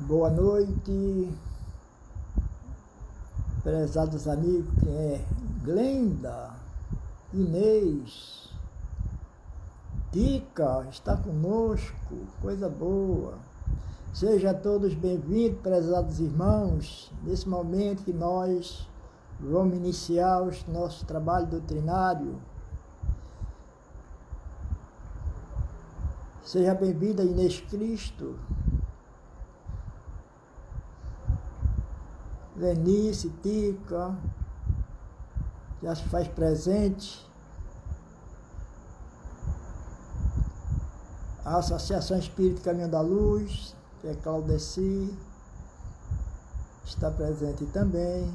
Boa noite, prezados amigos, quem é Glenda, Inês, Tica, está conosco, coisa boa. Sejam todos bem-vindos, prezados irmãos, nesse momento que nós vamos iniciar o nosso trabalho doutrinário. Seja bem-vinda, Inês Cristo, Lenice, Tica, já se faz presente. A Associação Espírita Caminho da Luz, que é Claudeci, está presente também.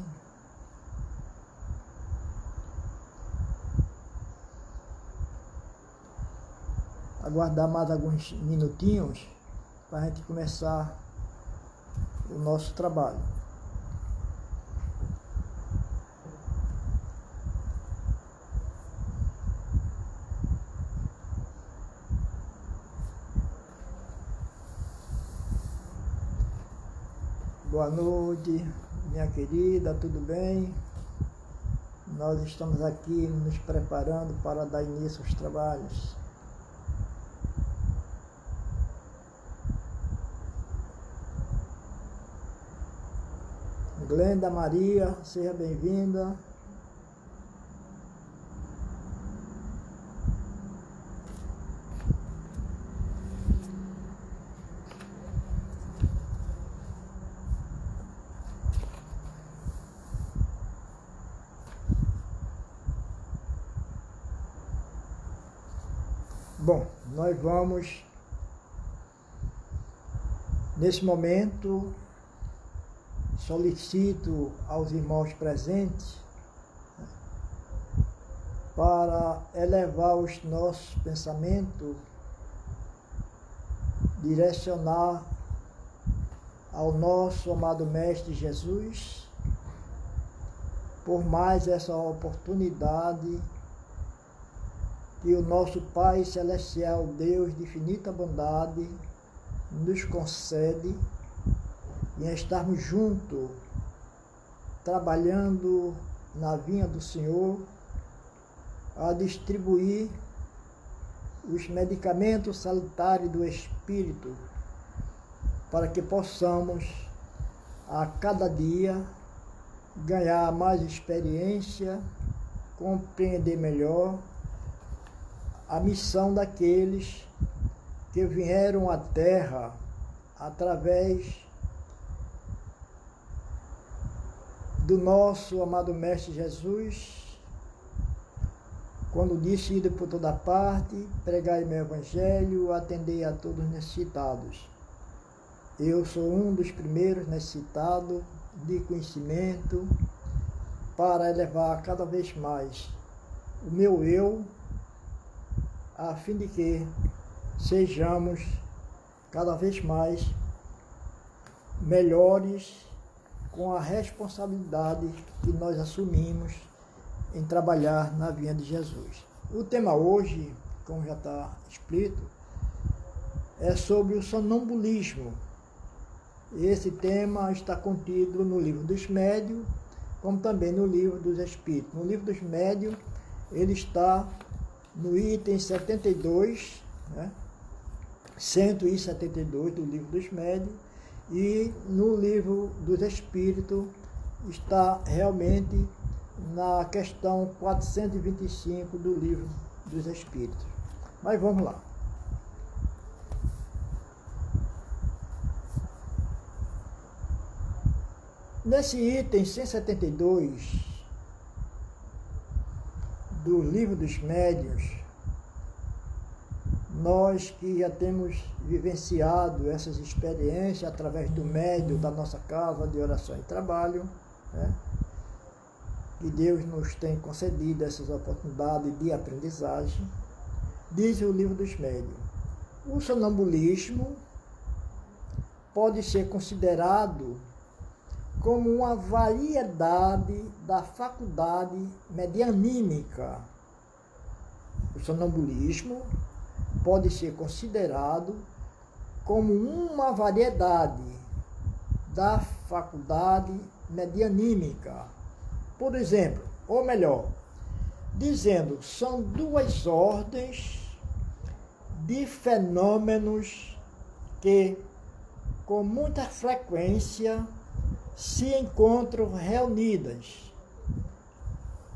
Aguardar mais alguns minutinhos para a gente começar o nosso trabalho. Boa noite, minha querida, tudo bem? Nós estamos aqui nos preparando para dar início aos trabalhos. Glenda Maria, seja bem-vinda. Bom, nós vamos, nesse momento, solicito aos irmãos presentes para elevar os nossos pensamentos, direcionar ao nosso amado Mestre Jesus, por mais essa oportunidade que o nosso Pai Celestial, Deus de infinita bondade, nos concede em estarmos juntos, trabalhando na vinha do Senhor, a distribuir os medicamentos salutares do Espírito, para que possamos, a cada dia, ganhar mais experiência, compreender melhor a missão daqueles que vieram à Terra através do nosso amado Mestre Jesus, quando disse: ide por toda parte, pregai meu Evangelho, atendei a todos necessitados. Eu sou um dos primeiros necessitados de conhecimento para elevar cada vez mais o meu eu, a fim de que sejamos cada vez mais melhores com a responsabilidade que nós assumimos em trabalhar na vinha de Jesus. O tema hoje, como já está explícito, é sobre o sonambulismo. Esse tema está contido no Livro dos Médiuns, como também no Livro dos Espíritos. No Livro dos Médiuns, ele está no item 72, né? 172 do Livro dos Médiuns, e no Livro dos Espíritos está realmente na questão 425 do Livro dos Espíritos. Mas vamos lá. Nesse item 172 do Livro dos Médiuns, nós que já temos vivenciado essas experiências através do médium da nossa casa de oração e trabalho, né? Que Deus nos tem concedido essas oportunidades de aprendizagem, diz o Livro dos Médiuns: o sonambulismo pode ser considerado como uma variedade da faculdade medianímica. O sonambulismo pode ser considerado como uma variedade da faculdade medianímica. Por exemplo, ou melhor, dizendo, são duas ordens de fenômenos que, com muita frequência, se encontram reunidas.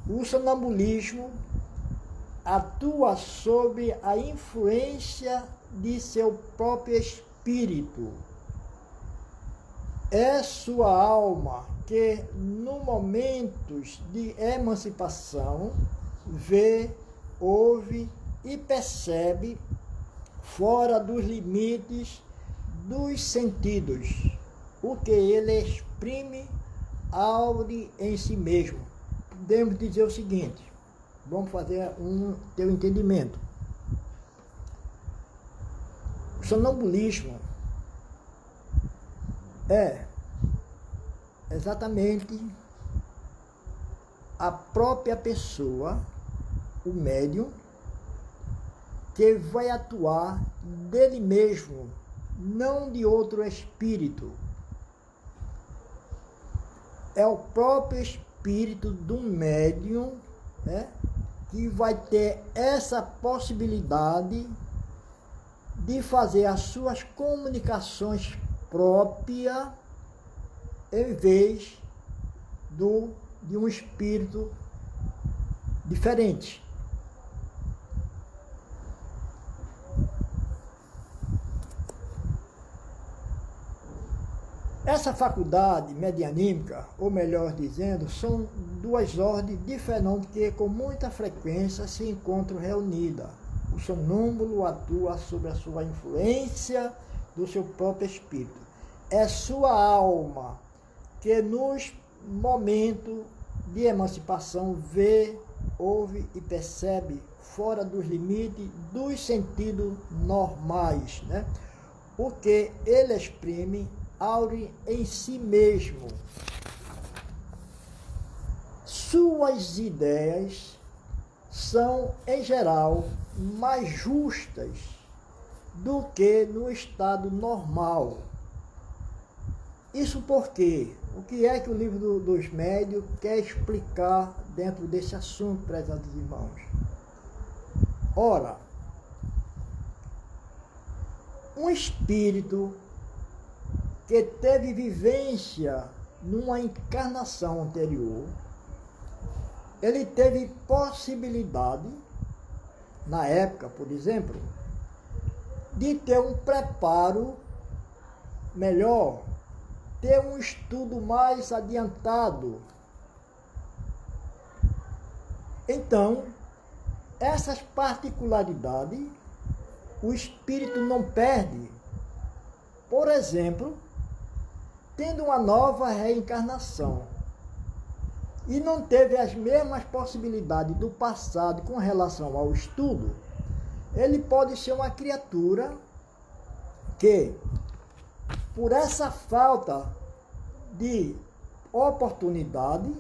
O sonambulismo atua sob a influência de seu próprio espírito. É sua alma que, no momentos de emancipação, vê, ouve e percebe fora dos limites dos sentidos, o que ele exprime aure em si mesmo. Podemos dizer o seguinte, vamos fazer teu entendimento. O sonambulismo é exatamente a própria pessoa, o médium, que vai atuar dele mesmo, não de outro espírito. É o próprio espírito do médium, né, que vai ter essa possibilidade de fazer as suas comunicações próprias em vez de um espírito diferente. Essa faculdade medianímica, ou melhor dizendo, são duas ordens de fenômenos que com muita frequência se encontram reunidas. O sonâmbulo atua sob a sua influência do seu próprio espírito. É sua alma que nos momentos de emancipação vê, ouve e percebe fora dos limites dos sentidos normais, né? O que ele exprime aure em si mesmo. Suas ideias são, em geral, mais justas do que no estado normal. Isso porque, o que é que o livro dos médiuns quer explicar dentro desse assunto, prezados irmãos? Ora, um espírito que teve vivência numa encarnação anterior, ele teve possibilidade, na época, por exemplo, de ter um preparo melhor, ter um estudo mais adiantado. Então, essas particularidades, o espírito não perde. Por exemplo, tendo uma nova reencarnação e não teve as mesmas possibilidades do passado com relação ao estudo, ele pode ser uma criatura que, por essa falta de oportunidade,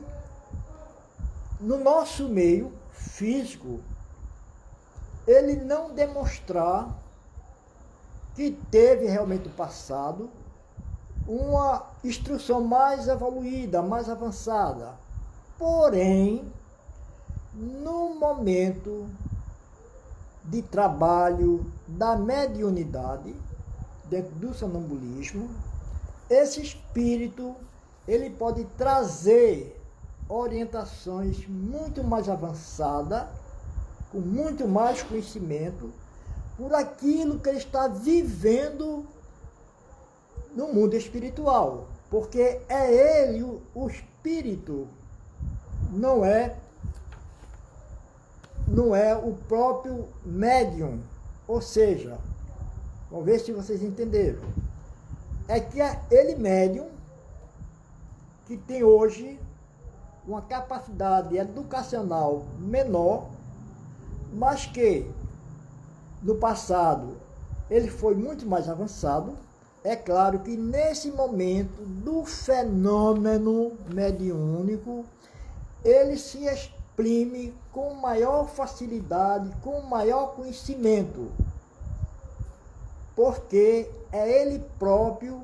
no nosso meio físico, ele não demonstrar que teve realmente no passado uma instrução mais evoluída, mais avançada. Porém, no momento de trabalho da mediunidade, dentro do sonambulismo, esse espírito ele pode trazer orientações muito mais avançadas, com muito mais conhecimento, por aquilo que ele está vivendo no mundo espiritual, porque é ele, o espírito, não é o próprio médium. Ou seja, vamos ver se vocês entenderam, é que ele médium, que tem hoje uma capacidade educacional menor, mas que no passado ele foi muito mais avançado. É claro que nesse momento do fenômeno mediúnico, ele se exprime com maior facilidade, com maior conhecimento, porque é ele próprio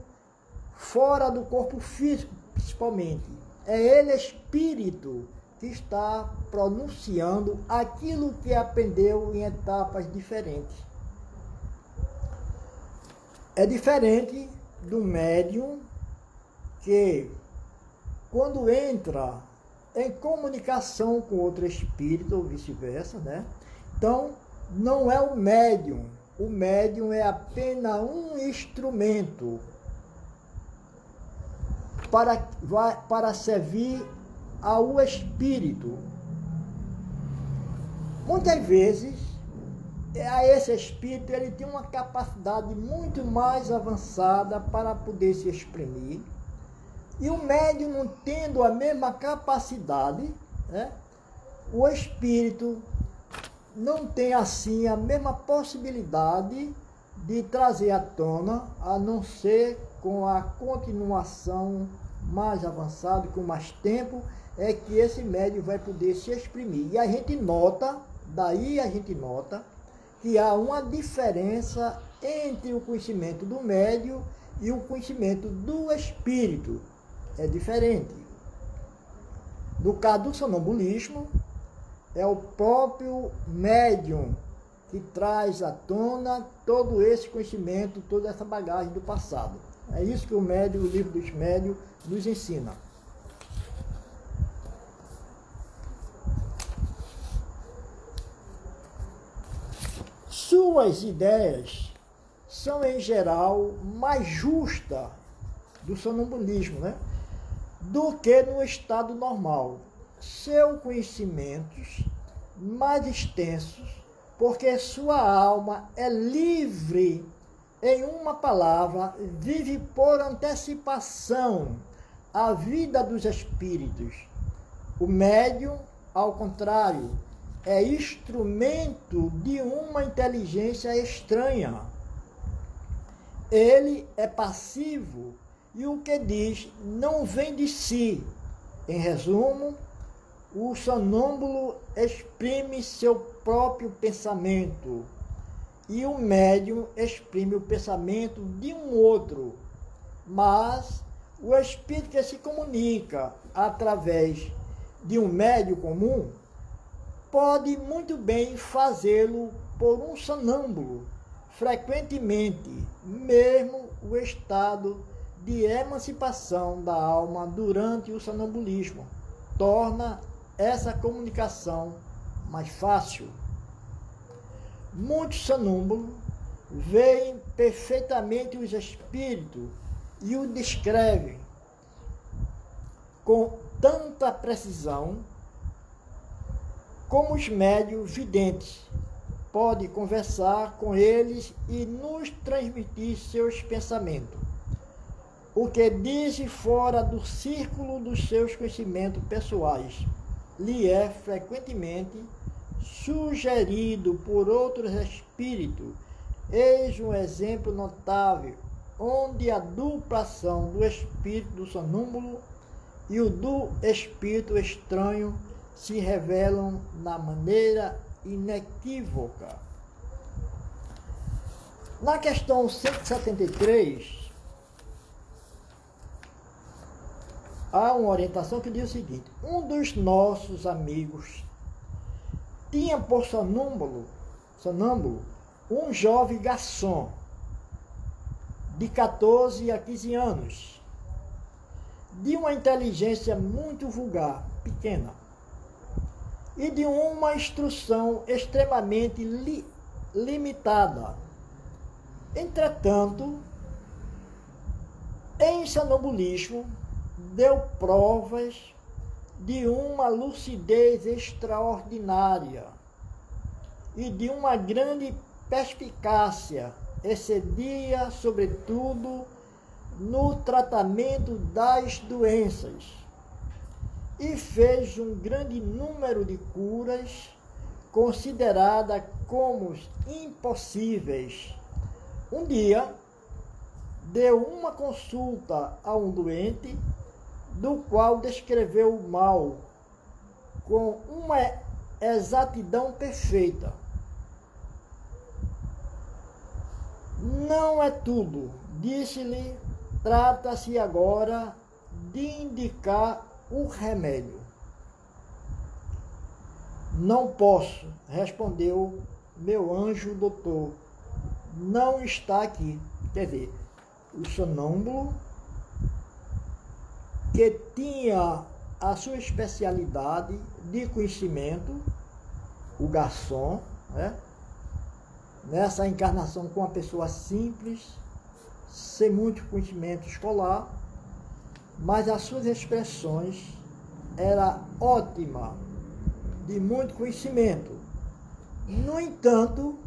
fora do corpo físico, principalmente. É ele, espírito, que está pronunciando aquilo que aprendeu em etapas diferentes. É diferente do médium que, quando entra em comunicação com outro espírito, ou vice-versa, né? Então, não é o médium é apenas um instrumento para servir ao espírito. Muitas vezes, esse espírito ele tem uma capacidade muito mais avançada para poder se exprimir, e o médium não tendo a mesma capacidade, né, o espírito não tem assim a mesma possibilidade de trazer à tona, a não ser com a continuação mais avançada, com mais tempo, é que esse médium vai poder se exprimir. E a gente nota, daí a gente nota, que há uma diferença entre o conhecimento do médium e o conhecimento do espírito. É diferente. No caso do sonambulismo, é o próprio médium que traz à tona todo esse conhecimento, toda essa bagagem do passado. É isso que o livro dos médiuns, nos ensina. Suas ideias são, em geral, mais justas do sonambulismo, né, do que no estado normal. Seus conhecimentos mais extensos, porque sua alma é livre, em uma palavra, vive por antecipação a vida dos espíritos. O médium, ao contrário, é instrumento de uma inteligência estranha. Ele é passivo e o que diz não vem de si. Em resumo, o sonâmbulo exprime seu próprio pensamento e o médium exprime o pensamento de um outro. Mas o espírito que se comunica através de um médium comum pode muito bem fazê-lo por um sonâmbulo. Frequentemente, mesmo o estado de emancipação da alma durante o sonambulismo torna essa comunicação mais fácil. Muitos sonâmbulos veem perfeitamente os espíritos e o descrevem com tanta precisão como os médiuns videntes. Pode conversar com eles e nos transmitir seus pensamentos. O que diz fora do círculo dos seus conhecimentos pessoais lhe é frequentemente sugerido por outros espíritos. Eis um exemplo notável, onde a dupla ação do espírito do sonâmbulo e o do espírito estranho se revelam na maneira inequívoca. Na questão 173, há uma orientação que diz o seguinte: um dos nossos amigos tinha por sonâmbulo um jovem garçom de 14 a 15 anos, de uma inteligência muito vulgar, pequena, e de uma instrução extremamente limitada. Entretanto, em sonambulismo, deu provas de uma lucidez extraordinária e de uma grande perspicácia, excedia, sobretudo, no tratamento das doenças, e fez um grande número de curas consideradas como impossíveis. Um dia, deu uma consulta a um doente, do qual descreveu o mal com uma exatidão perfeita. Não é tudo, disse-lhe Trata-se agora de indicar o remédio. Não posso, respondeu meu anjo doutor. Não está aqui. Quer dizer, o sonâmbulo, que tinha a sua especialidade de conhecimento, o garçom, né? Nessa encarnação com uma pessoa simples, sem muito conhecimento escolar, mas as suas expressões eram ótimas, de muito conhecimento. No entanto,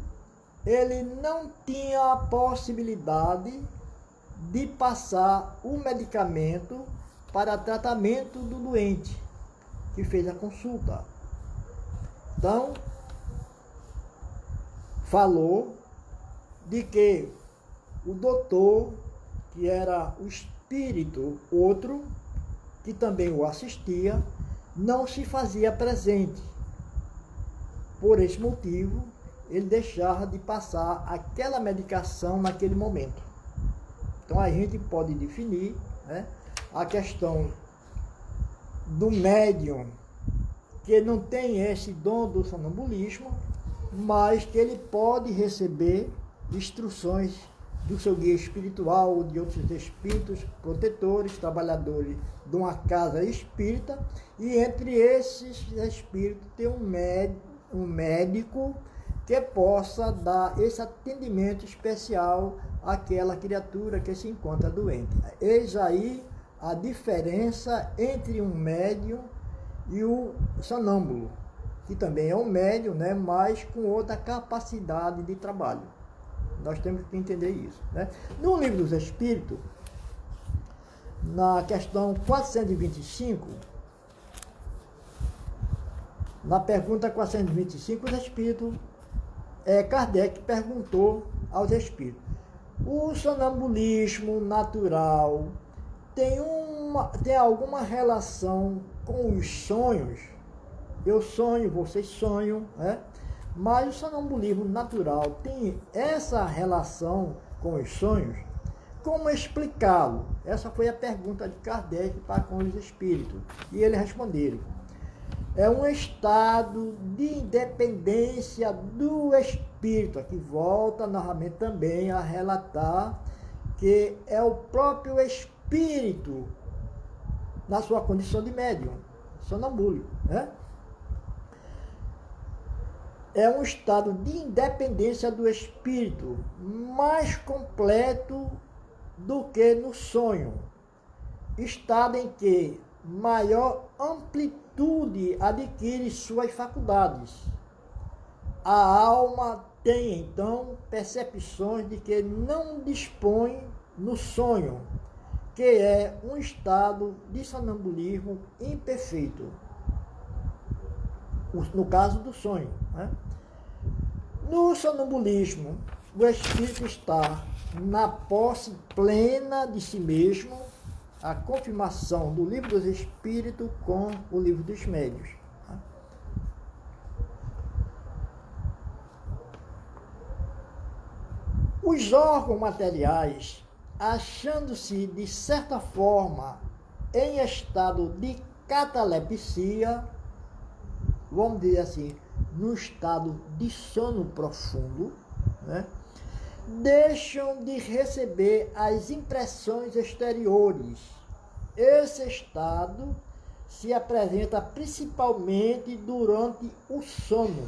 ele não tinha a possibilidade de passar o medicamento para tratamento do doente que fez a consulta. Então, falou de que o doutor, que era o espírito outro, que também o assistia, não se fazia presente. Por esse motivo, ele deixava de passar aquela medicação naquele momento. Então a gente pode definir, né, a questão do médium, que não tem esse dom do sonambulismo, mas que ele pode receber instruções do seu guia espiritual ou de outros espíritos protetores, trabalhadores de uma casa espírita, e entre esses espíritos tem um médico que possa dar esse atendimento especial àquela criatura que se encontra doente. Eis aí a diferença entre um médium e o sonâmbulo, que também é um médium, né, mas com outra capacidade de trabalho. Nós temos que entender isso, né? No Livro dos Espíritos, na questão 425, na pergunta 425, os Espíritos, Kardec perguntou aos Espíritos: o sonambulismo natural tem alguma relação com os sonhos? Eu sonho, vocês sonham, né? Mas o sonambulismo natural tem essa relação com os sonhos? Como explicá-lo? Essa foi a pergunta de Kardec para com os espíritos. E eles responderam: é um estado de independência do espírito. Aqui volta novamente também a relatar que é o próprio espírito na sua condição de médium, sonambúlico, né? É um estado de independência do espírito, mais completo do que no sonho. Estado em que maior amplitude adquire suas faculdades. A alma tem, então, percepções de que não dispõe no sonho, que é um estado de sonambulismo imperfeito. No caso do sonho, né? No sonambulismo, o espírito está na posse plena de si mesmo, a confirmação do Livro dos Espíritos com o Livro dos Médiuns. Os órgãos materiais, achando-se de certa forma em estado de catalepsia, vamos dizer assim, no estado de sono profundo, né, deixam de receber as impressões exteriores. Esse estado se apresenta principalmente durante o sono,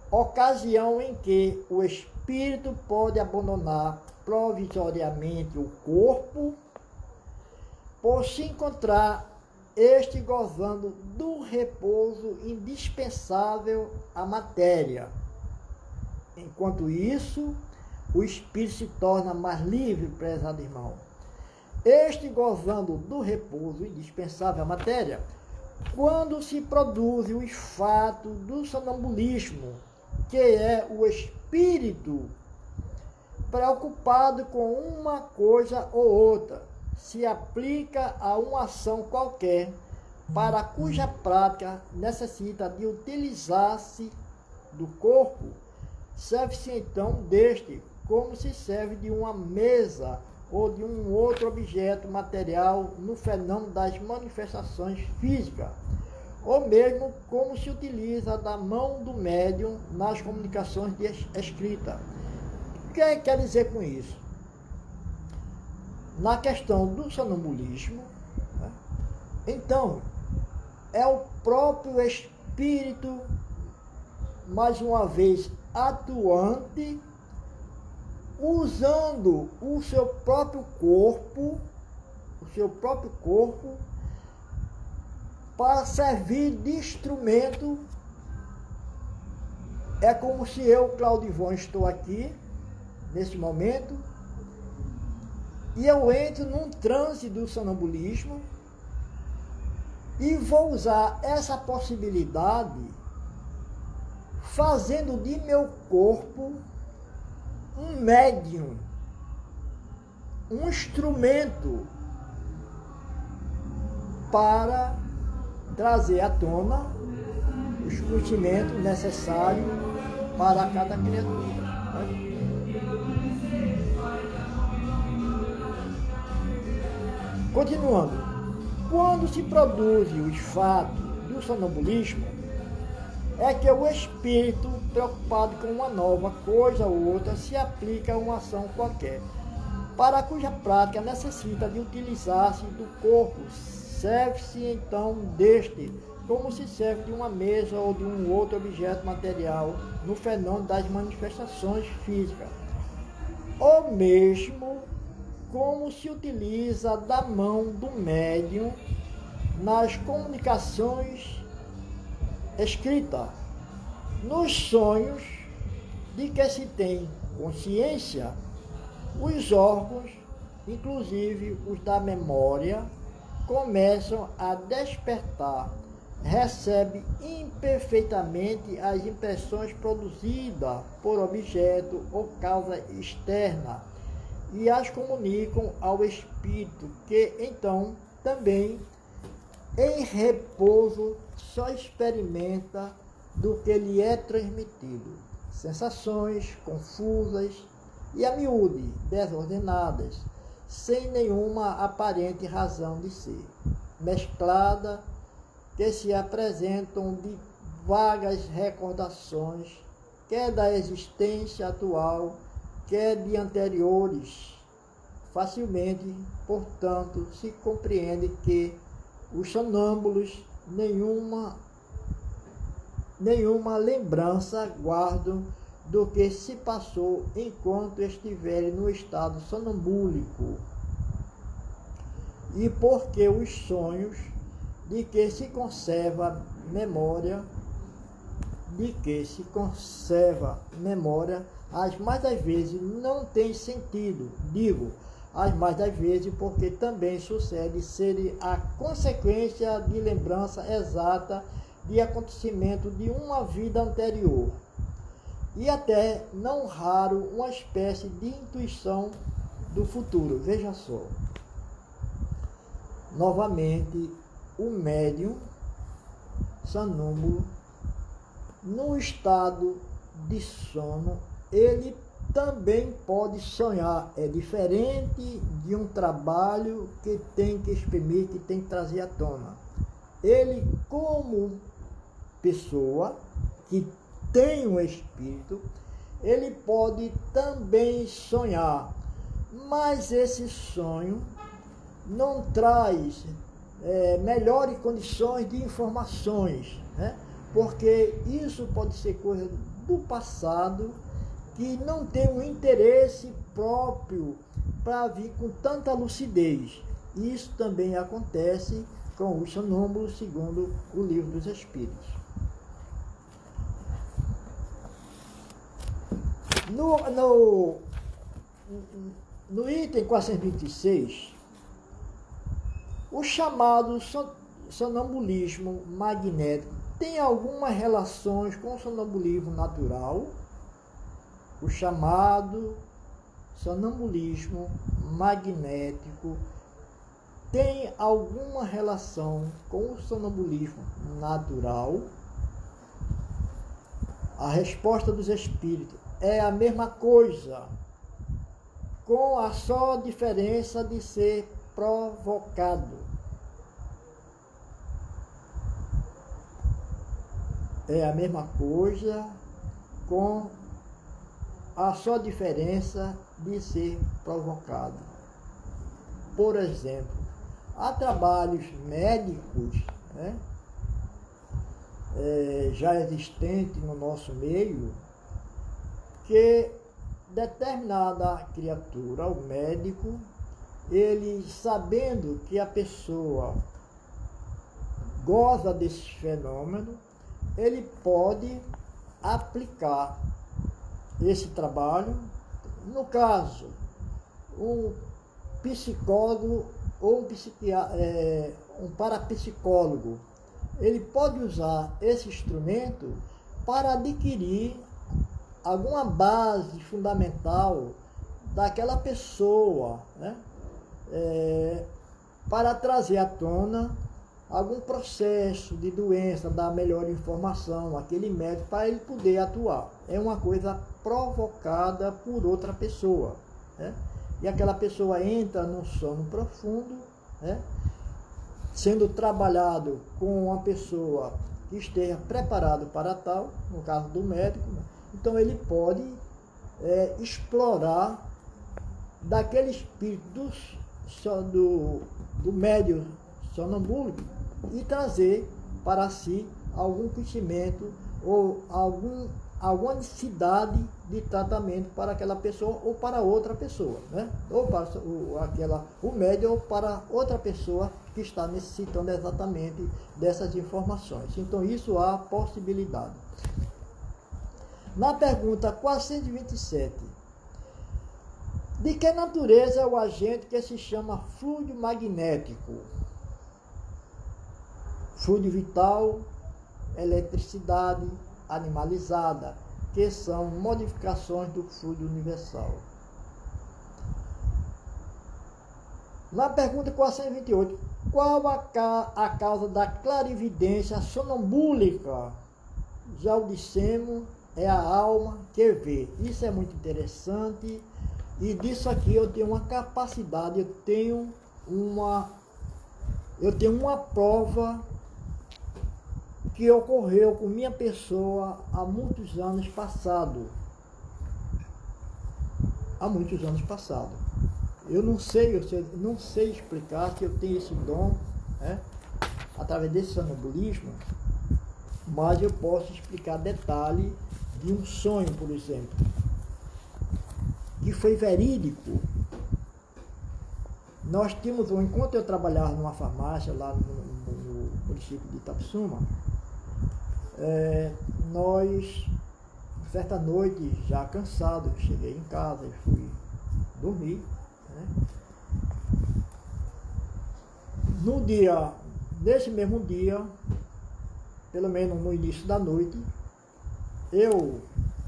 ocasião em que o espírito pode abandonar provisoriamente o corpo, por se encontrar este gozando do repouso indispensável à matéria. Enquanto isso, o espírito se torna mais livre, prezado irmão. Este gozando do repouso indispensável à matéria, quando se produz o fato do sonambulismo, que é o espírito preocupado com uma coisa ou outra, se aplica a uma ação qualquer, para cuja prática necessita de utilizar-se do corpo, serve-se então deste como se serve de uma mesa ou de um outro objeto material no fenômeno das manifestações físicas, ou mesmo como se utiliza da mão do médium nas comunicações de escrita. O que quer dizer com isso? Na questão do sonambulismo, né? Então, é o próprio espírito, mais uma vez, atuante, usando o seu próprio corpo, para servir de instrumento. É como se eu, Claudivon, estou aqui, nesse momento, e eu entro num transe do sonambulismo e vou usar essa possibilidade fazendo de meu corpo um médium, um instrumento para trazer à tona os conhecimentos necessários para cada criatura. Né? Continuando, quando se produz os fatos do sonambulismo, é que o espírito, preocupado com uma nova coisa ou outra, se aplica a uma ação qualquer, para cuja prática necessita de utilizar-se do corpo. Serve-se então deste, como se serve de uma mesa ou de um outro objeto material no fenômeno das manifestações físicas. Ou mesmo como se utiliza da mão do médium nas comunicações escritas, nos sonhos de que se tem consciência, os órgãos, inclusive os da memória, começam a despertar, recebe imperfeitamente as impressões produzidas por objeto ou causa externa e as comunicam ao espírito, que então também em repouso só experimenta do que lhe é transmitido, sensações confusas e a miúde desordenadas, sem nenhuma aparente razão de ser, mesclada, que se apresentam de vagas recordações, quer da existência atual, quer de anteriores. Facilmente, portanto, se compreende que os sonâmbulos nenhuma lembrança guardam do que se passou enquanto estiverem no estado sonambúlico, e porque os sonhos de que se conserva memória, as mais das vezes não tem sentido. Digo, as mais das vezes porque também sucede ser a consequência de lembrança exata de acontecimento de uma vida anterior, e até, não raro, uma espécie de intuição do futuro. Veja só, novamente, o médium sonâmbulo, no estado de sono, ele também pode sonhar. É diferente de um trabalho que tem que exprimir, que tem que trazer à tona. Ele, como pessoa que tem um espírito, ele pode também sonhar, mas esse sonho não traz melhores condições de informações, né? Porque isso pode ser coisa do passado, que não tem um interesse próprio para vir com tanta lucidez. Isso também acontece com os sonâmbulos, segundo o Livro dos Espíritos. No item 426, o chamado sonambulismo magnético tem algumas relações com o sonambulismo natural. O chamado sonambulismo magnético tem alguma relação com o sonambulismo natural? A resposta dos espíritos é a mesma coisa. com a só diferença de ser provocado. É a mesma coisa, com a só diferença de ser provocado. Por exemplo, há trabalhos médicos, né, já existentes no nosso meio, que determinada criatura, o médico, ele sabendo que a pessoa goza desse fenômeno, ele pode aplicar esse trabalho. No caso, um psicólogo ou um parapsicólogo, ele pode usar esse instrumento para adquirir alguma base fundamental daquela pessoa, né? Para trazer à tona algum processo de doença, dar melhor informação àquele médico para ele poder atuar. É uma coisa provocada por outra pessoa, né? E aquela pessoa entra num sono profundo, né, sendo trabalhado com uma pessoa que esteja preparado para tal, no caso do médico, né? Então ele pode explorar daquele espírito do médium sonambúlico e trazer para si algum conhecimento ou alguma necessidade de tratamento para aquela pessoa ou para outra pessoa, né? Ou para o médium ou para outra pessoa que está necessitando exatamente dessas informações. Então isso há possibilidade. Na pergunta 427, de que natureza é o agente que se chama fluido magnético? Fluido vital, eletricidade animalizada, que são modificações do fluido universal. Na pergunta 428, qual a causa da clarividência sonambúlica? Já o dissemos, é a alma que vê. Isso é muito interessante, e disso aqui eu tenho uma capacidade, eu tenho uma prova que ocorreu com minha pessoa há muitos anos passados. Eu não sei explicar se eu tenho esse dom, né, através desse sonambulismo, mas eu posso explicar detalhe de um sonho, por exemplo, que foi verídico. Nós tínhamos, enquanto eu trabalhava numa farmácia lá no município de Itapissuma, nós, certa noite, já cansado, cheguei em casa e fui dormir, né? Nesse mesmo dia, pelo menos no início da noite, eu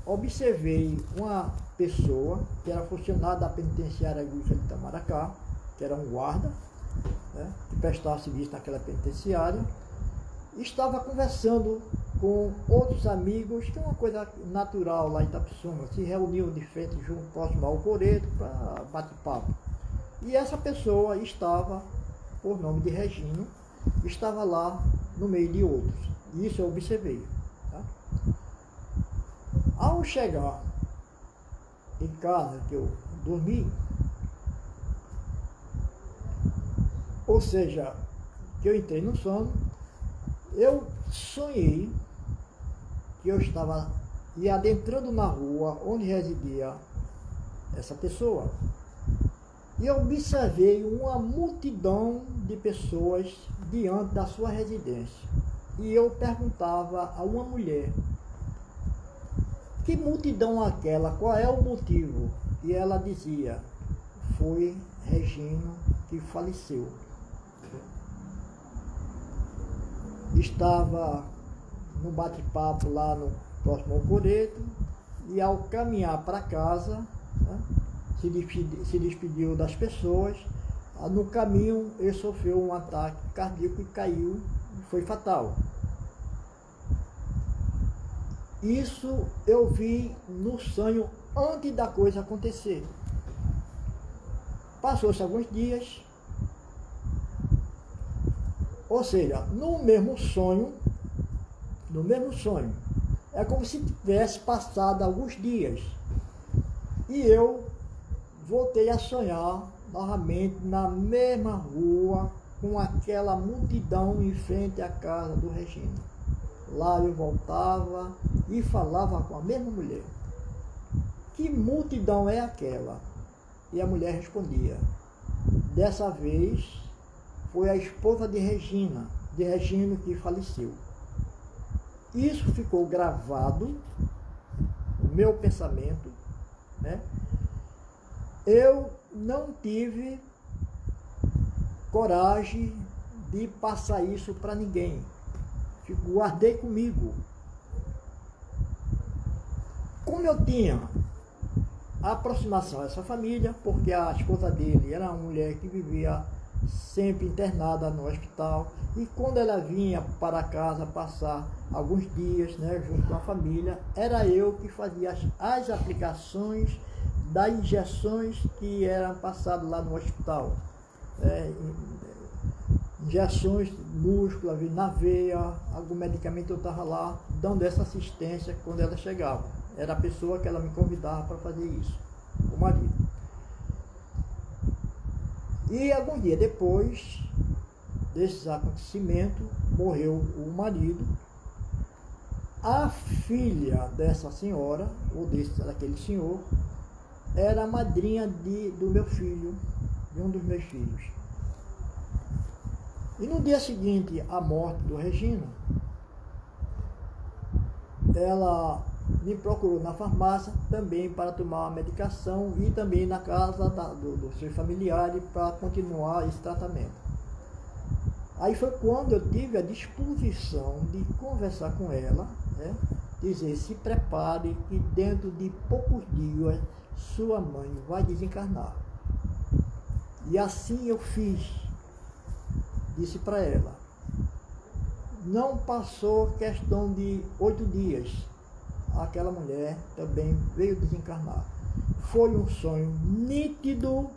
observei uma pessoa que era funcionária da penitenciária de Itamaracá, que era um guarda, né, que prestava serviço naquela penitenciária, e estava conversando com outros amigos, que é uma coisa natural lá em Itapissuma, se reuniam de frente junto, próximo ao coreto, para bate-papo. E essa pessoa estava, por nome de Regino, estava lá no meio de outros. Isso eu observei. Tá? Ao chegar em casa, que eu dormi, ou seja, que eu entrei no sono, eu sonhei que eu estava adentrando na rua onde residia essa pessoa, e eu observei uma multidão de pessoas diante da sua residência. E eu perguntava a uma mulher: que multidão aquela? Qual é o motivo? E ela dizia: foi Regino que faleceu. Estava no bate-papo lá no próximo ao coreto, e ao caminhar para casa, né, se despediu das pessoas. No caminho ele sofreu um ataque cardíaco e caiu, e foi fatal. Isso eu vi no sonho antes da coisa acontecer. Passou-se alguns dias, ou seja, no mesmo sonho, é como se tivesse passado alguns dias. E eu voltei a sonhar novamente na mesma rua, com aquela multidão em frente à casa do Regina. Lá eu voltava e falava com a mesma mulher. Que multidão é aquela? E a mulher respondia. Dessa vez foi a esposa de Regina que faleceu. Isso ficou gravado no meu pensamento, né? Eu não tive coragem de passar isso para ninguém. Guardei comigo. Como eu tinha a aproximação a essa família, porque a esposa dele era uma mulher que vivia sempre internada no hospital, e quando ela vinha para casa passar alguns dias, né, junto com a família, era eu que fazia as aplicações das injeções que eram passadas lá no hospital. Injeções músculas, na veia, algum medicamento eu estava lá, dando essa assistência quando ela chegava. Era a pessoa que ela me convidava para fazer isso, o marido. E algum dia depois desses acontecimentos, morreu o marido. A filha dessa senhora, ou daquele senhor, era a madrinha do meu filho, de um dos meus filhos. E no dia seguinte à morte do Regina, ela me procurou na farmácia também para tomar uma medicação e também na casa dos seus familiares para continuar esse tratamento. Aí foi quando eu tive a disposição de conversar com ela, né? Dizer, se prepare que dentro de poucos dias sua mãe vai desencarnar. E assim eu fiz. Disse para ela. Não passou questão de 8 dias. Aquela mulher também veio desencarnar. Foi um sonho nítido,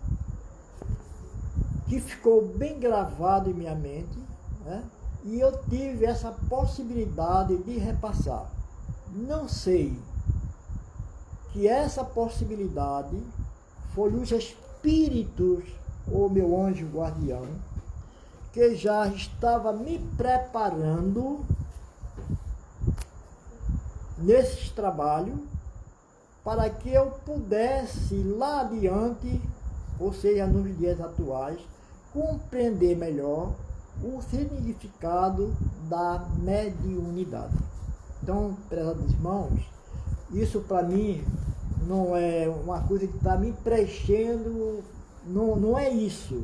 que ficou bem gravado em minha mente, né? E eu tive essa possibilidade de repassar. Não sei que essa possibilidade foi os espíritos, ou meu anjo guardião, que já estava me preparando nesse trabalho para que eu pudesse lá adiante, ou seja, nos dias atuais, compreender melhor o significado da mediunidade. Então, prezados irmãos, isso para mim não é uma coisa que está me preenchendo, não é isso.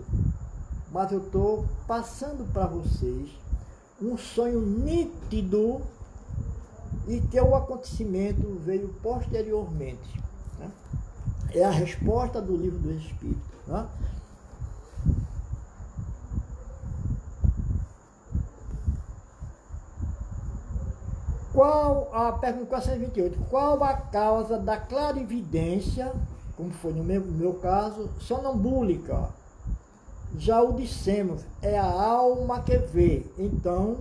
Mas eu estou passando para vocês um sonho nítido e que o acontecimento veio posteriormente, né? É a resposta do Livro dos Espíritos, né? A pergunta 428, qual a causa da clarividência, como foi no meu caso, sonambúlica? Já o dissemos, é a alma que vê. Então,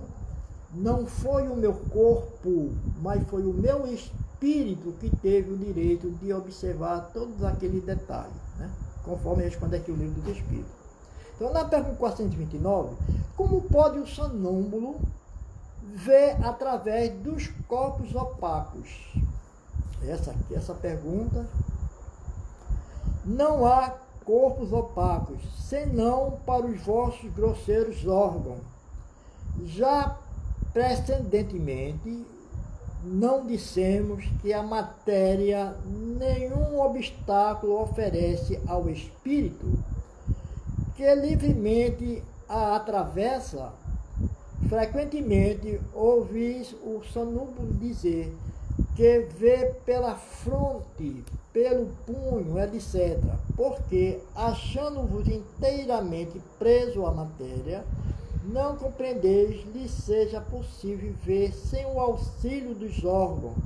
não foi o meu corpo, mas foi o meu espírito que teve o direito de observar todos aqueles detalhes, né? Conforme responde aqui o Livro dos Espíritos. Então, na pergunta 429, como pode o sonâmbulo ver através dos corpos opacos? Essa pergunta. Não há corpos opacos, senão para os vossos grosseiros órgãos. Já precedentemente, não dissemos que a matéria nenhum obstáculo oferece ao espírito, que livremente a atravessa. Frequentemente ouvis o sonâmbulo dizer que vê pela fronte, pelo punho, etc. Porque, achando-vos inteiramente preso à matéria, não compreendeis lhe seja possível ver sem o auxílio dos órgãos.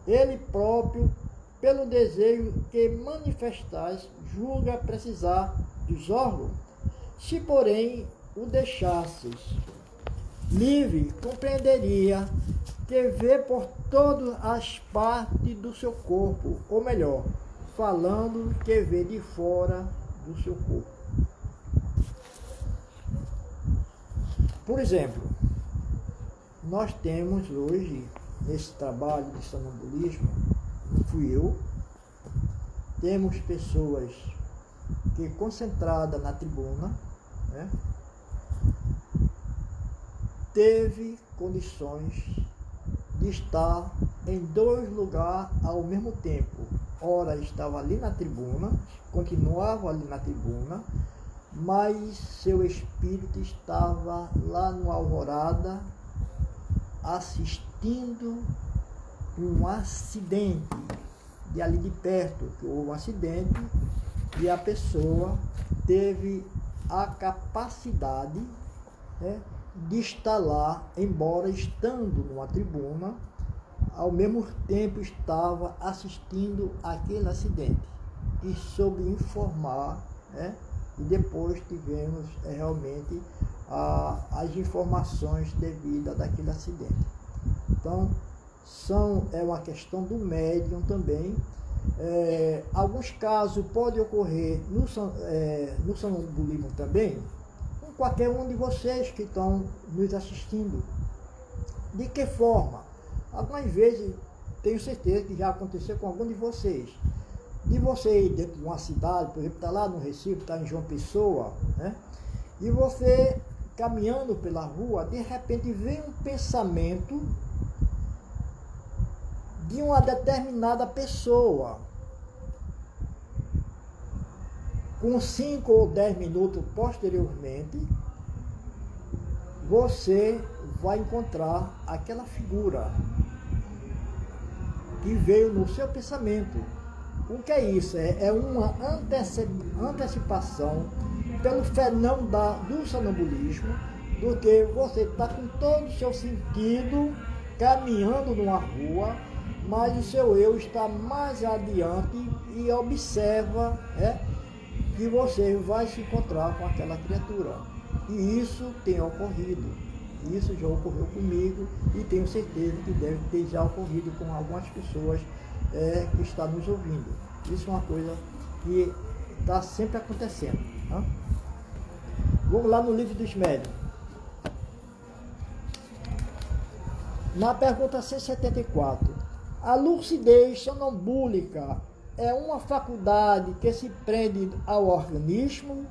Ele próprio, pelo desejo que manifestais, julga precisar dos órgãos, se porém o deixasses livre, compreenderia que vê por todas as partes do seu corpo, ou melhor, falando que vê de fora do seu corpo. Por exemplo, nós temos hoje, nesse trabalho de sonambulismo, não fui eu, temos pessoas que concentradas na tribuna, né, teve condições de estar em 2 lugares ao mesmo tempo. Ora estava ali na tribuna, continuava ali na tribuna, mas seu espírito estava lá no Alvorada assistindo um acidente de ali de perto, que houve um acidente e a pessoa teve a capacidade, né, de estar lá, embora estando numa tribuna, ao mesmo tempo estava assistindo aquele acidente e soube informar, né, e depois tivemos realmente as informações devidas daquele acidente. Então, é uma questão do médium também. Alguns casos podem ocorrer no sonambulismo também, com qualquer um de vocês que estão nos assistindo. De que forma? Algumas vezes, tenho certeza que já aconteceu com algum de vocês. De você ir dentro de uma cidade, por exemplo, está lá no Recife, está em João Pessoa, né? E você, caminhando pela rua, de repente vem um pensamento de uma determinada pessoa. Com 5 ou 10 minutos posteriormente, você vai encontrar aquela figura que veio no seu pensamento. O que é isso? É uma antecipação pelo fenômeno do sonambulismo, do que você está com todo o seu sentido caminhando numa rua, mas o seu eu está mais adiante e observa, que você vai se encontrar com aquela criatura. E isso tem ocorrido. Isso já ocorreu comigo e tenho certeza que deve ter já ocorrido com algumas pessoas que estão nos ouvindo. Isso é uma coisa que está sempre acontecendo. Tá? Vamos lá no livro dos médiuns. Na pergunta 174, a lucidez sonambúlica é uma faculdade que se prende ao organismo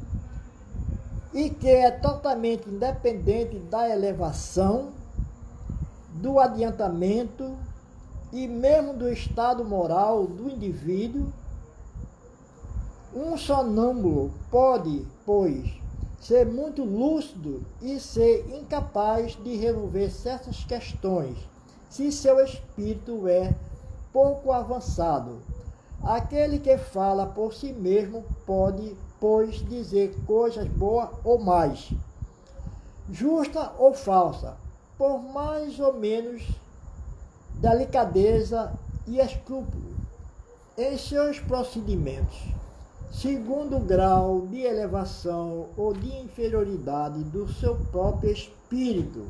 e que é totalmente independente da elevação, do adiantamento e mesmo do estado moral do indivíduo. Um sonâmbulo pode, pois, ser muito lúcido e ser incapaz de resolver certas questões, se seu espírito é pouco avançado. Aquele que fala por si mesmo pode, pois, dizer coisas boas ou mais, justa ou falsa, por mais ou menos delicadeza e escrúpulo em seus procedimentos, segundo o grau de elevação ou de inferioridade do seu próprio espírito.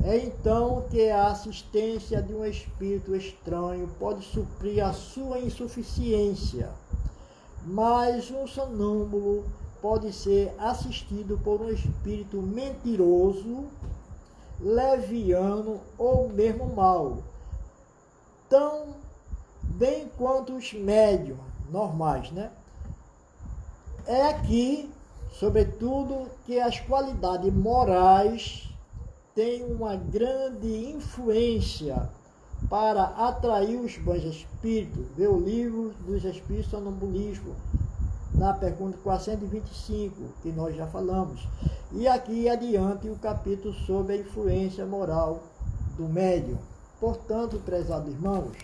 É então que a assistência de um espírito estranho pode suprir a sua insuficiência, mas um sonâmbulo pode ser assistido por um espírito mentiroso, leviano ou mesmo mau, tão bem quanto os médiuns normais, né? É aqui, sobretudo, que as qualidades morais têm uma grande influência para atrair os bons espíritos. Vê o livro dos Espíritos Sonambulismo, na pergunta 425, que nós já falamos. E aqui adiante o capítulo sobre a influência moral do médium. Portanto, prezados irmãos,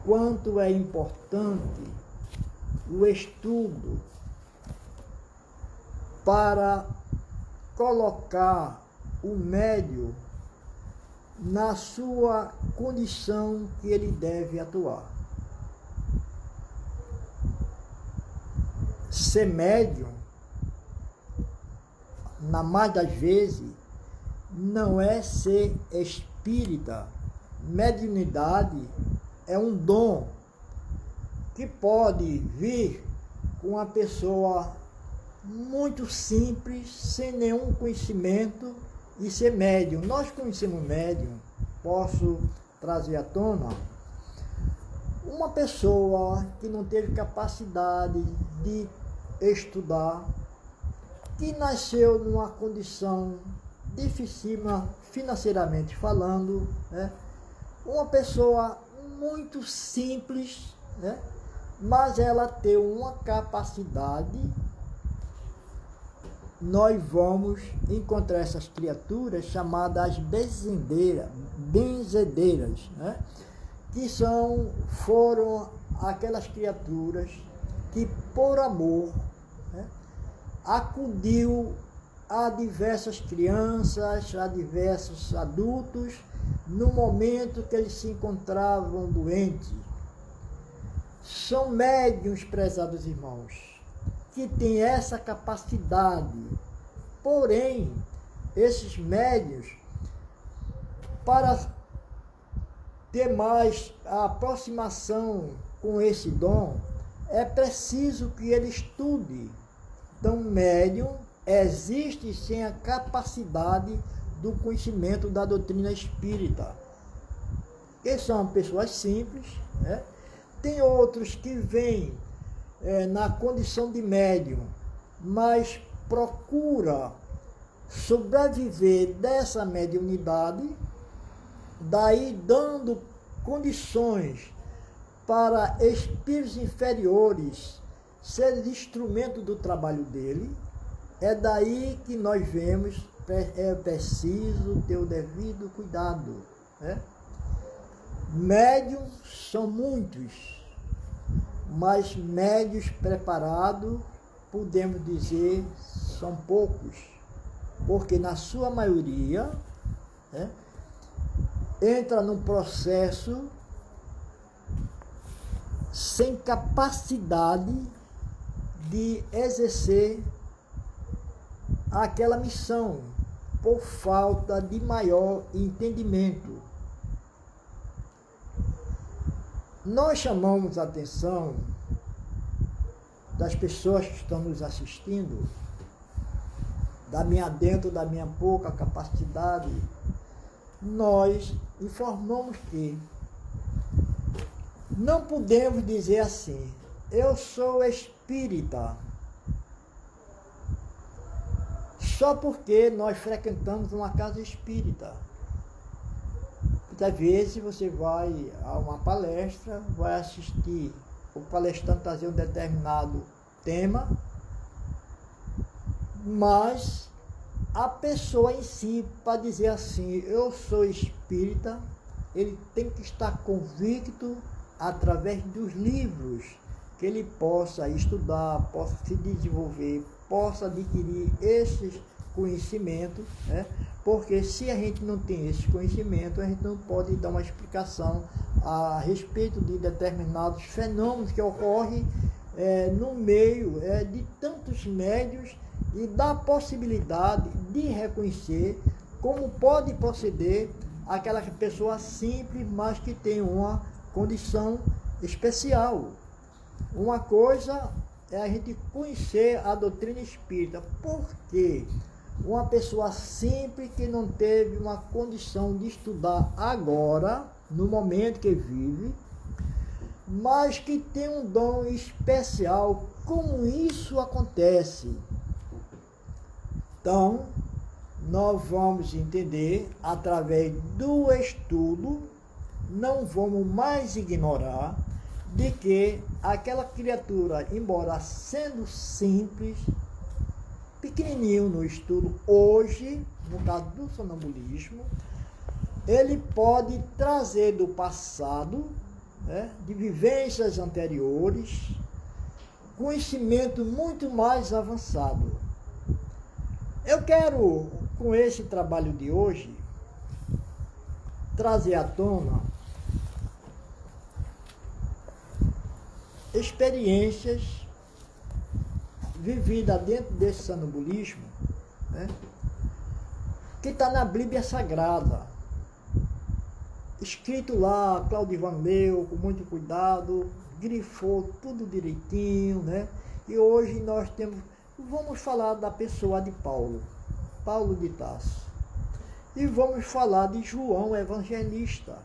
quanto é importante o estudo para colocar o médium na sua condição que ele deve atuar. ser médium, na maioria das vezes, não é ser espírita. Mediunidade é um dom que pode vir com uma pessoa muito simples, sem nenhum conhecimento, e ser médium. Nós conhecemos médium, posso trazer à tona uma pessoa que não teve capacidade de estudar, que nasceu numa condição dificílima financeiramente falando, né? Uma pessoa muito simples, né? Mas ela tem uma capacidade. Nós vamos encontrar essas criaturas chamadas benzedeiras, né? Que foram aquelas criaturas que, por amor, né, acudiu a diversas crianças, a diversos adultos, no momento que eles se encontravam doentes. São médiuns, prezados irmãos, que têm essa capacidade. Porém, esses médiuns, para ter mais a aproximação com esse dom, é preciso que ele estude. Então, médium existe sem a capacidade do conhecimento da doutrina espírita. Que são pessoas simples, né? Tem outros que vêm na condição de médium, mas procura sobreviver dessa mediunidade, daí dando condições para espíritos inferiores serem instrumento do trabalho dele. É daí que nós vemos, é preciso ter o devido cuidado, né? Médiuns são muitos, mas médiuns preparados, podemos dizer, são poucos, porque na sua maioria, né, entra num processo sem capacidade de exercer aquela missão, por falta de maior entendimento. Nós chamamos a atenção das pessoas que estão nos assistindo, dentro da minha pouca capacidade, nós informamos que não podemos dizer assim: eu sou espírita, só porque nós frequentamos uma casa espírita. Muitas vezes você vai a uma palestra, vai assistir o palestrante trazer um determinado tema, mas a pessoa em si, para dizer assim, eu sou espírita, ele tem que estar convicto através dos livros que ele possa estudar, possa se desenvolver, possa adquirir esses conhecimentos, né? Porque se a gente não tem esse conhecimento, a gente não pode dar uma explicação a respeito de determinados fenômenos que ocorrem no meio de tantos médios, e da possibilidade de reconhecer como pode proceder aquela pessoa simples, mas que tem uma condição especial. Uma coisa é a gente conhecer a doutrina espírita, porque uma pessoa simples que não teve uma condição de estudar agora, no momento que vive, mas que tem um dom especial, como isso acontece? Então, nós vamos entender através do estudo, não vamos mais ignorar de que aquela criatura, embora sendo simples, pequenininho no estudo hoje, no caso do sonambulismo, ele pode trazer do passado, né, de vivências anteriores, conhecimento muito mais avançado. Eu quero, com esse trabalho de hoje, trazer à tona experiências vivida dentro desse sonambulismo, né, que está na Bíblia Sagrada, escrito lá, Claudivan leu com muito cuidado, grifou tudo direitinho, né? E hoje nós vamos falar da pessoa de Paulo de Tarso, e vamos falar de João Evangelista.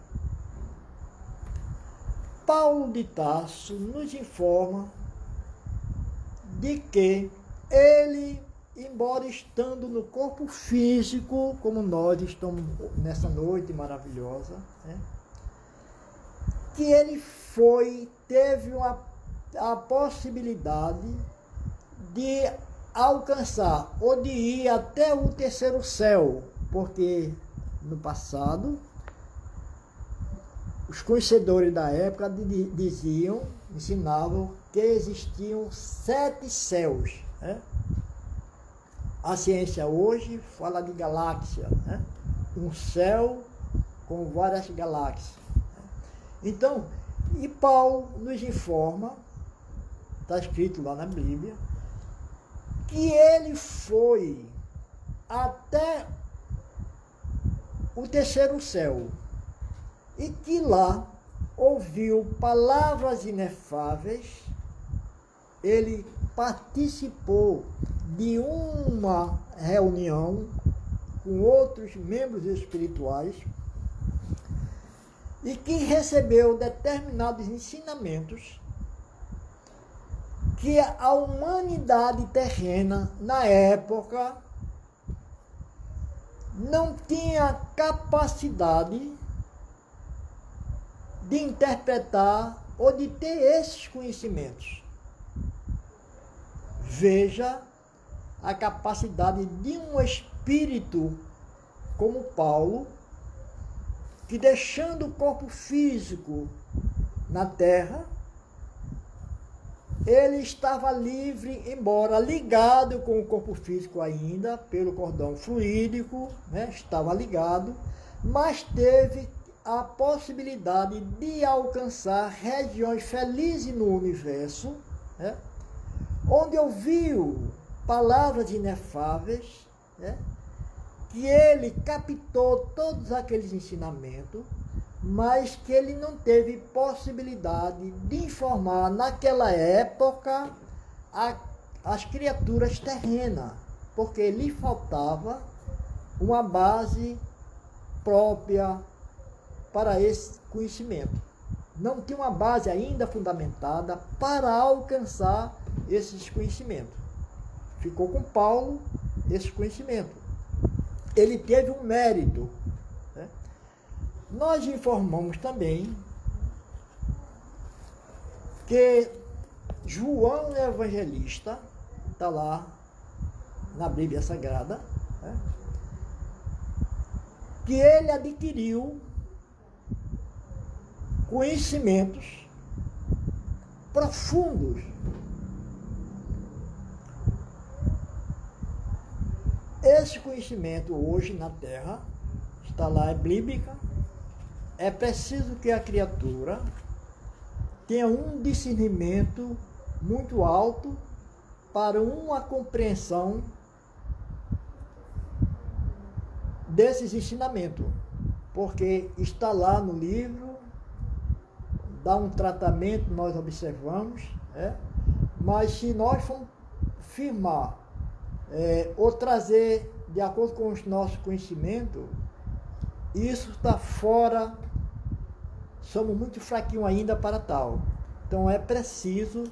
Paulo de Tarso nos informa de que ele, embora estando no corpo físico, como nós estamos nessa noite maravilhosa, né, que ele teve a possibilidade de alcançar ou de ir até o terceiro céu, porque no passado os conhecedores da época ensinavam que existiam 7 céus, né? A ciência hoje fala de galáxia, né? Um céu com várias galáxias. Então, e Paulo nos informa, está escrito lá na Bíblia, que ele foi até o terceiro céu e que lá ouviu palavras inefáveis. Ele participou de uma reunião com outros membros espirituais e que recebeu determinados ensinamentos que a humanidade terrena, na época, não tinha capacidade de interpretar ou de ter esses conhecimentos. Veja a capacidade de um espírito como Paulo, que deixando o corpo físico na terra, ele estava livre, embora ligado com o corpo físico ainda, pelo cordão fluídico, né, estava ligado, mas teve a possibilidade de alcançar regiões felizes no universo, né, onde ouviu palavras inefáveis, né, que ele captou todos aqueles ensinamentos, mas que ele não teve possibilidade de informar naquela época as criaturas terrenas, porque lhe faltava uma base própria para esse conhecimento. Não tinha uma base ainda fundamentada para alcançar esses conhecimentos. Ficou com Paulo esse conhecimento. Ele teve um mérito. Nós informamos também que João Evangelista, está lá na Bíblia Sagrada, né, que ele adquiriu conhecimentos profundos. Esse conhecimento hoje na Terra está lá, é bíblica. É preciso que a criatura tenha um discernimento muito alto para uma compreensão desses ensinamentos, porque está lá no livro, dá um tratamento, nós observamos, mas se nós formos firmar ou trazer de acordo com os nossos conhecimentos, isso está fora, somos muito fraquinhos ainda para tal. Então é preciso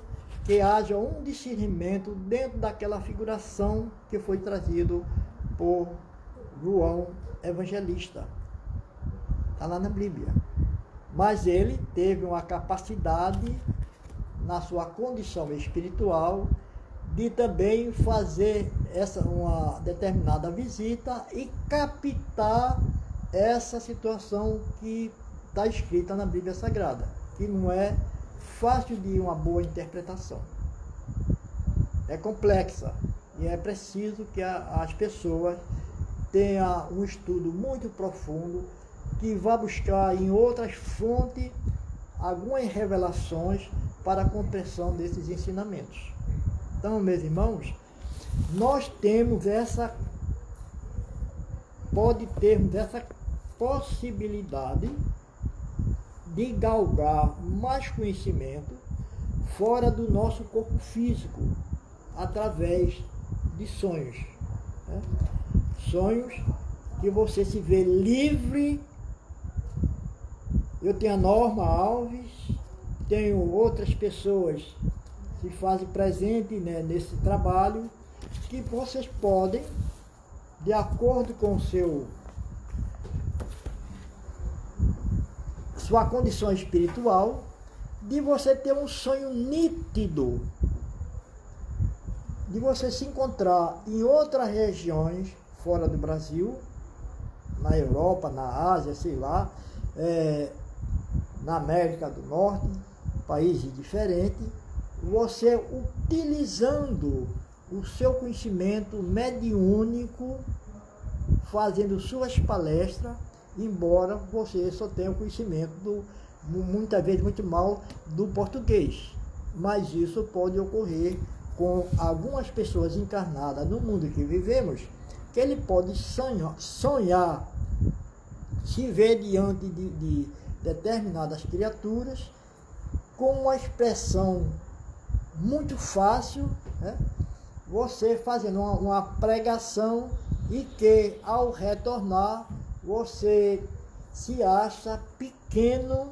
que haja um discernimento dentro daquela figuração que foi trazido por João Evangelista. Está lá na Bíblia. Mas ele teve uma capacidade, na sua condição espiritual, de também fazer uma determinada visita e captar essa situação que está escrita na Bíblia Sagrada, que não é fácil de uma boa interpretação. É complexa e é preciso que as pessoas tenham um estudo muito profundo, que vá buscar em outras fontes algumas revelações para a compreensão desses ensinamentos. Então, meus irmãos, nós temos pode termos essa possibilidade de galgar mais conhecimento fora do nosso corpo físico, através de sonhos. Né? Sonhos que você se vê livre. Eu tenho a Norma Alves, tenho outras pessoas que fazem presente, né, nesse trabalho, que vocês podem, de acordo com sua condição espiritual, de você ter um sonho nítido, de você se encontrar em outras regiões fora do Brasil, na Europa, na Ásia, sei lá, na América do Norte, países diferentes, você utilizando o seu conhecimento mediúnico, fazendo suas palestras, embora você só tenha o conhecimento, muitas vezes muito mal, do português. Mas isso pode ocorrer com algumas pessoas encarnadas no mundo que vivemos, que ele pode sonhar, se ver diante de determinadas criaturas, com uma expressão muito fácil, né? Você fazendo uma pregação, e que ao retornar você se acha pequeno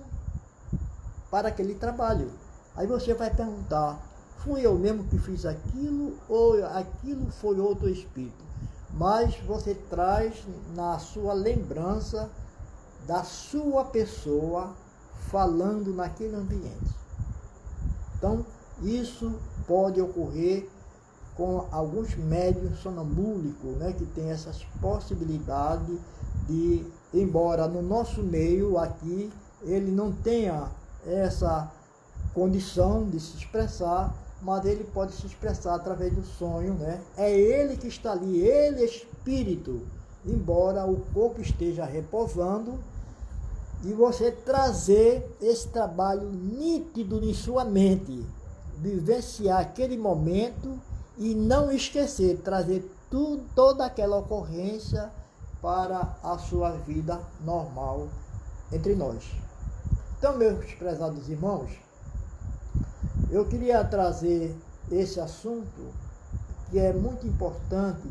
para aquele trabalho. Aí você vai perguntar: fui eu mesmo que fiz aquilo ou aquilo foi outro espírito? Mas você traz na sua lembrança da sua pessoa falando naquele ambiente. Então, isso pode ocorrer com alguns médiuns sonambúlicos, né, que tem essas possibilidades de, embora no nosso meio aqui ele não tenha essa condição de se expressar, mas ele pode se expressar através do sonho, né? É ele que está ali, ele é espírito, embora o corpo esteja repousando, e você trazer esse trabalho nítido em sua mente, vivenciar aquele momento e não esquecer, trazer toda aquela ocorrência para a sua vida normal entre nós. Então, meus prezados irmãos, eu queria trazer esse assunto que é muito importante,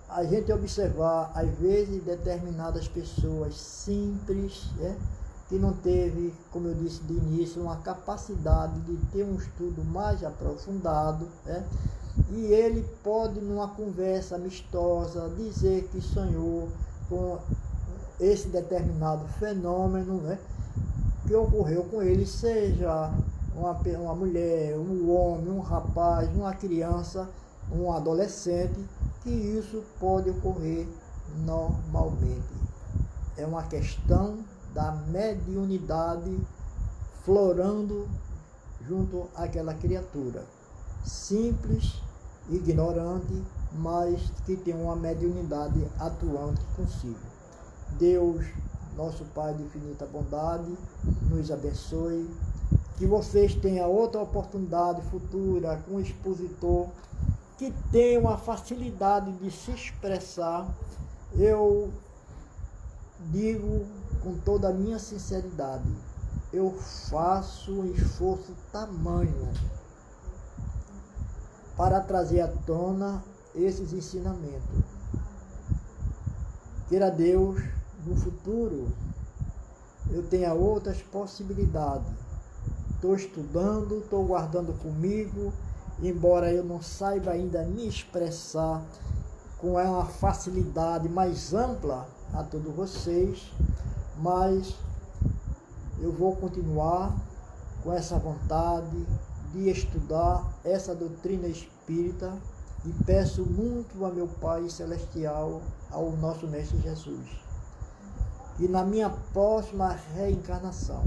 a gente observar, às vezes, determinadas pessoas simples, né, que não teve, como eu disse de início, uma capacidade de ter um estudo mais aprofundado, né, e ele pode, numa conversa amistosa, dizer que sonhou com esse determinado fenômeno, né, que ocorreu com ele, seja uma mulher, um homem, um rapaz, uma criança, um adolescente, que isso pode ocorrer normalmente. É uma questão da mediunidade florando junto àquela criatura, simples, ignorante, mas que tem uma mediunidade atuante consigo. Deus, nosso Pai de infinita bondade, nos abençoe, que vocês tenham outra oportunidade futura com um expositor que tem uma facilidade de se expressar. Eu digo com toda a minha sinceridade, eu faço um esforço tamanho para trazer à tona esses ensinamentos. Queira Deus, no futuro, eu tenha outras possibilidades. Estou estudando, estou guardando comigo, embora eu não saiba ainda me expressar com uma facilidade mais ampla a todos vocês, mas eu vou continuar com essa vontade de estudar essa doutrina espírita e peço muito a meu Pai Celestial, ao nosso Mestre Jesus, que na minha próxima reencarnação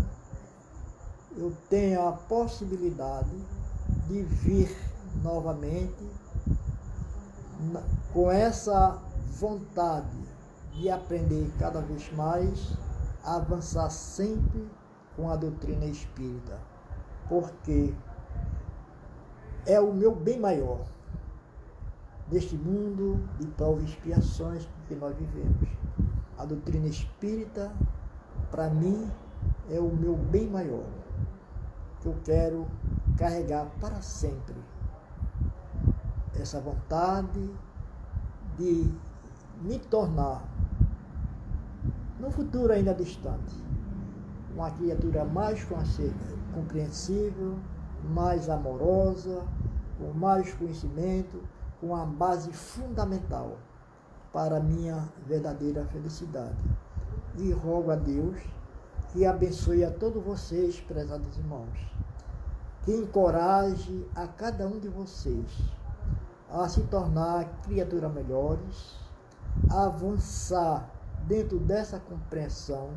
eu tenha a possibilidade de vir novamente com essa vontade de aprender cada vez mais, avançar sempre com a doutrina espírita, porque é o meu bem maior neste mundo de provas e expiações que nós vivemos. A doutrina espírita, para mim, é o meu bem maior, que eu quero carregar para sempre. Essa vontade de me tornar, no futuro ainda distante, uma criatura mais compreensível, mais amorosa, com mais conhecimento, com uma base fundamental para a minha verdadeira felicidade. E rogo a Deus que abençoe a todos vocês, prezados irmãos, que encoraje a cada um de vocês a se tornar criaturas melhores, a avançar dentro dessa compreensão,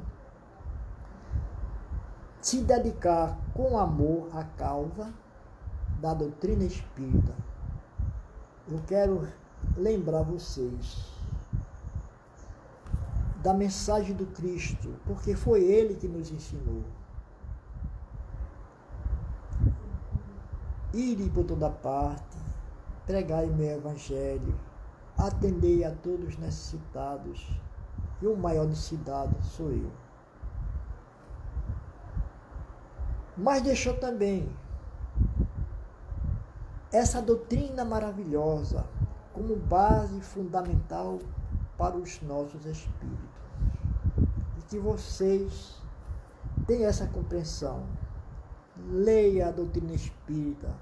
se dedicar com amor à causa da doutrina espírita. Eu quero lembrar vocês da mensagem do Cristo, porque foi Ele que nos ensinou. Ide por toda parte, pregai o meu evangelho, atendei a todos os necessitados, e o maior necessitado sou eu. Mas deixou também essa doutrina maravilhosa como base fundamental para os nossos espíritos. E que vocês tenham essa compreensão. Leia a doutrina espírita,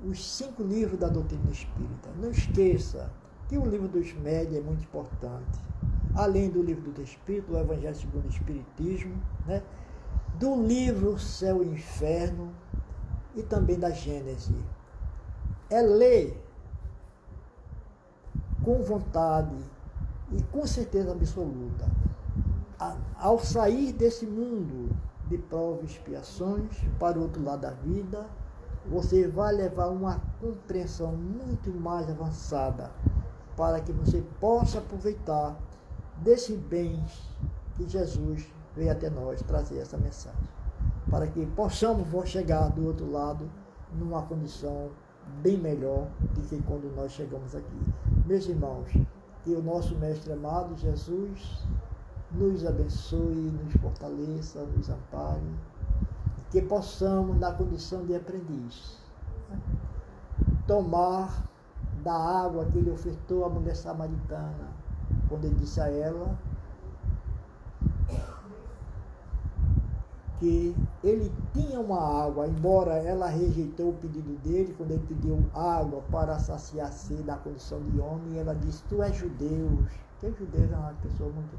os 5 livros da doutrina espírita. Não esqueça que o livro dos médiuns é muito importante. Além do livro do Espírito, o Evangelho segundo o Espiritismo, né? Do livro Céu e Inferno e também da Gênese. É ler com vontade e com certeza absoluta. Ao sair desse mundo de provas e expiações para o outro lado da vida, você vai levar uma compreensão muito mais avançada para que você possa aproveitar desse bem que Jesus veio até nós trazer essa mensagem, para que possamos chegar do outro lado numa condição bem melhor do que quando nós chegamos aqui. Meus irmãos, que o nosso Mestre amado Jesus nos abençoe, nos fortaleça, nos ampare, que possamos, na condição de aprendiz, tomar da água que ele ofertou à mulher samaritana, quando ele disse a ela que ele tinha uma água, embora ela rejeitou o pedido dele, quando ele pediu água para saciar a sede na condição de homem, ela disse: tu és judeu, que judeu é uma pessoa muito...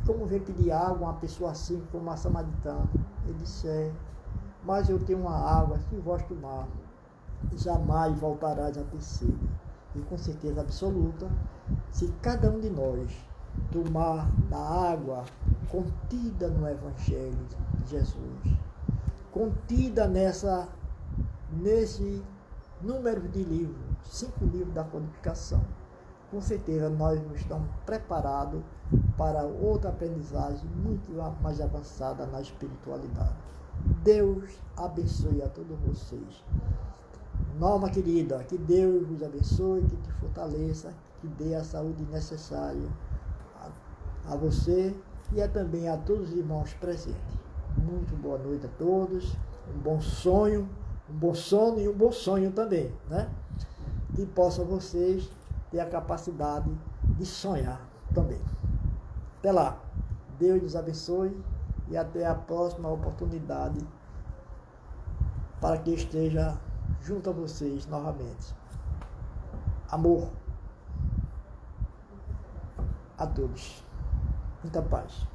como vem pedir água uma pessoa assim, como uma samaritana? Ele disse: mas eu tenho uma água, se vós tomar, jamais voltarás a ter sede. E com certeza absoluta, se cada um de nós tomar da água contida no Evangelho de Jesus, contida nesse número de livros, 5 livros da codificação, com certeza nós estamos preparados para outra aprendizagem muito mais avançada na espiritualidade. Deus abençoe a todos vocês. Norma querida, que Deus vos abençoe, que te fortaleça, que dê a saúde necessária a você e também a todos os irmãos presentes. Muito boa noite a todos, um bom sonho, um bom sono e um bom sonho também, né? Que possam vocês ter a capacidade de sonhar também. Até lá, Deus nos abençoe e até a próxima oportunidade para que esteja junto a vocês novamente. Amor a todos. Muita paz.